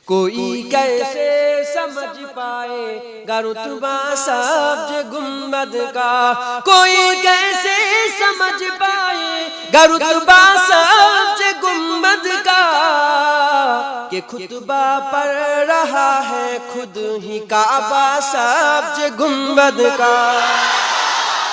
کوئی کیسے سمجھ پائے گا رتبہ سبز گنبد کا، کوئی کیسے سمجھ پائے گا رتبہ سبز گنبد کا، کہ خطبہ پڑھ رہا ہے خود ہی کعبہ سبز گنبد کا،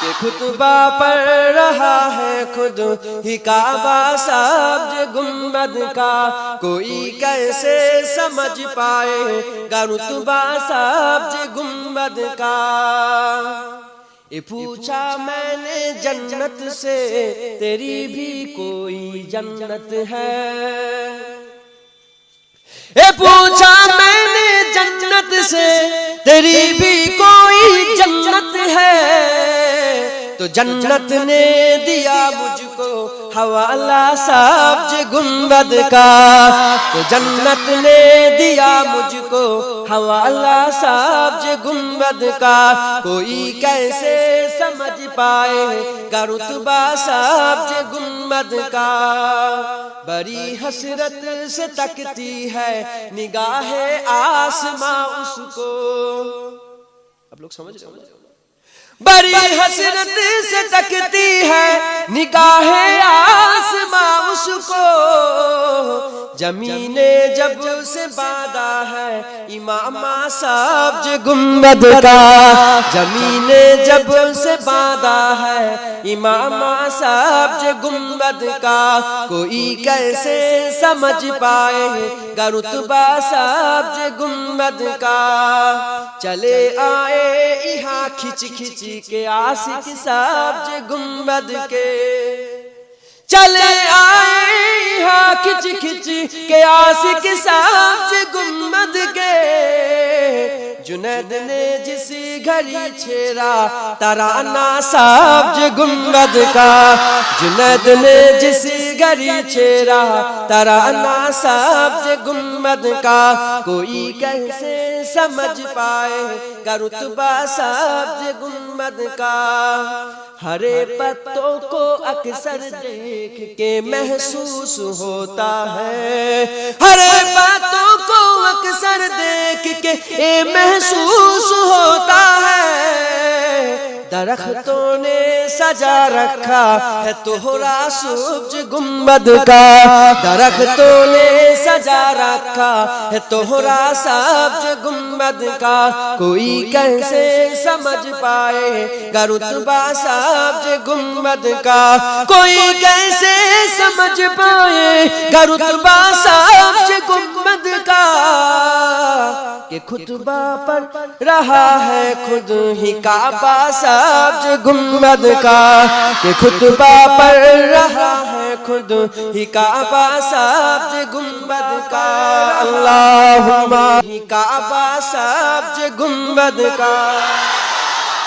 کہ خطبہ پڑھ رہا ہے خود ہی کعبہ سبز گنبد کا، کوئی کیسے سمجھ پائے گا رتبہ سبز گنبد کا۔ پوچھا میں نے جنت سے تیری بھی کوئی جنت ہے، پوچھا میں نے جنت سے تیری بھی کوئی جنت ہے، تو جنت نے دیا مجھ کو حوالہ سبز گنبد کا، تو جنت نے دیا مجھ کو حوالہ سبز گنبد کا، کوئی کیسے سمجھ پائے گا رتبہ سبز گنبد کا۔ بڑی حسرت سے تکتی ہے نگاہ آسماں اس کو، اب لوگ سمجھ رہے ہیں، بڑی حسرت سے تکتی ہے نگاہ آسماں اس کو، زمین جب سے باندھا ہے امامہ سبز گنبد کا، زمین جب سے باندھا ہے امامہ سبز گنبد کا، کوئی کیسے سمجھ پائے گا رتبہ سبز گنبد کا۔ چلے آئے یہاں کھچ کھچ کے عاشق سبز گنبد کے، چلے آئے یہاں کھچ کھچ کے عاشق سبز گنبد کے، جنید نے جس گھڑی چھیڑا ترانہ سبز گنبد کا، جنید نے جس گھڑی چھیڑا ترانہ سبز گنبد کا، کوئی کیسے سمجھ پائے گا رتبہ سبز گنبد کا۔ ہرے پتوں کو اکثر دیکھ کے محسوس ہوتا ہے، ہرے پتوں کو اکثر دیکھ کے محسوس ہوتا ہے، درختوں نے سجا رکھا ہے توہرا سبز گنبد کا، درختوں نے سجا رکھا ہے توہرا سبز گنبد کا، کوئی کیسے سمجھ پائے گا رتبہ سبز گنبد کا، کوئی کیسے سمجھ پائے گا رتبہ سبز گنبد کا، کہ خطبہ پڑھ رہا ہے خود ہی کعبہ سبز گنبد کا، کہ خطبہ پڑھ رہا ہے خود ہی کعبہ سبز گنبد کا، اللہم ہی کعبہ سبز گنبد کا،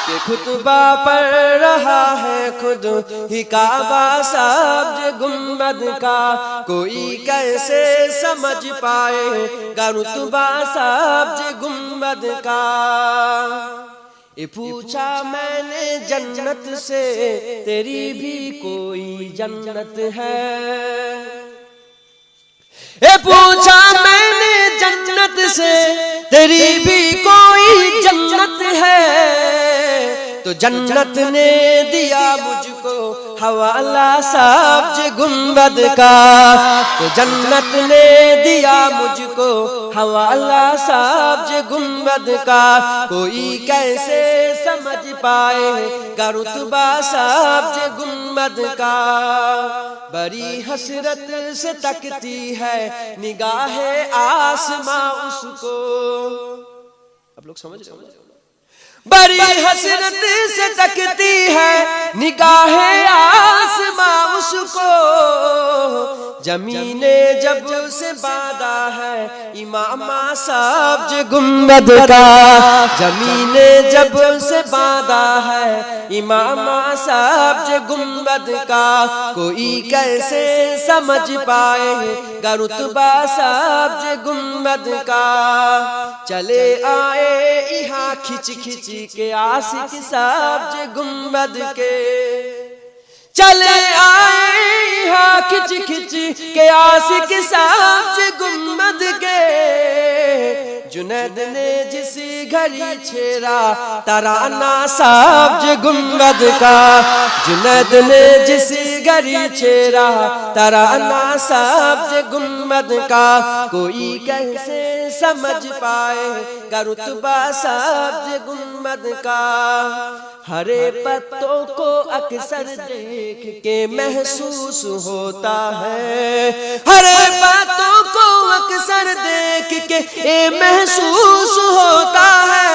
کہ خطبہ پڑھ رہا ہے خود ہی کعبہ سبز گنبد کا، کوئی کیسے سمجھ پائے گا رتبہ سبز گنبد کا۔ پوچھا میں نے جنت سے تیری بھی کوئی جنت ہے، پوچھا میں نے جنت سے تیری بھی کوئی جنت ہے، تو جنت نے دیا مجھ کو حوالہ سبز گنبد کا، تو جنت نے دیا مجھ کو حوالہ سبز گنبد کا، کوئی کیسے سمجھ پائے گا رتبہ سبز گنبد کا۔ بڑی حسرت سے تکتی ہے نگاہ آسماں اس کو، اب لوگ سمجھ رہے ہیں، بڑی حسرت سے تکتی ہے نگاہ آسماں اس کو، زمین جب سے باندھا ہے امامہ سبز گنبد کا، زمین جب سے باندھا ہے امامہ سبز گنبد کا، کوئی کیسے سمجھ پائے گا رتبہ سبز گنبد کا۔ چلے آئے یہاں کھچ کھچ کے عاشق سبز گنبد کے، چلے آئے یہاں کھچ کھچ کے عاشق سبز گنبد کے، جنید نے جس گھڑی چھیڑا ترانہ سبز گنبد کا، جنید نے جس گھڑی چھیڑا ترانہ سبز گنبد کا، کوئی کیسے سمجھ پائے گا رتبہ سبز گنبد کا۔ ہرے پتوں کو اکثر دیکھ کے محسوس ہوتا ہے، ہرے پتوں کو اکثر دیکھ کے محسوس ہوتا ہے،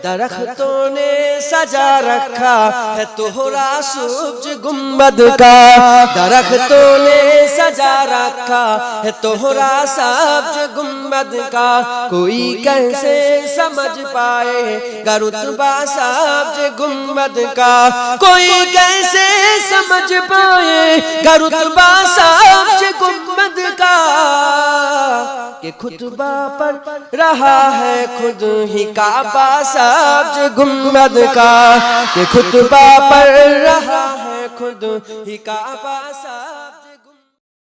درختوں نے سجا رکھا ہے توہرا سبز گنبد کا، درختوں نے سجا رکھا ہے توہرا سبز گنبد کا، کوئی کیسے سمجھ پائے گا رتبہ سبز گنبد کا، کوئی کیسے سمجھ پائے گا رتبہ سبز گنبد کا، کہ خطبہ پڑھ رہا ہے خود ہی کعبہ سبز گنبد کا، کہ خطبہ پڑھ رہا ہے خود ہی کعبہ سبز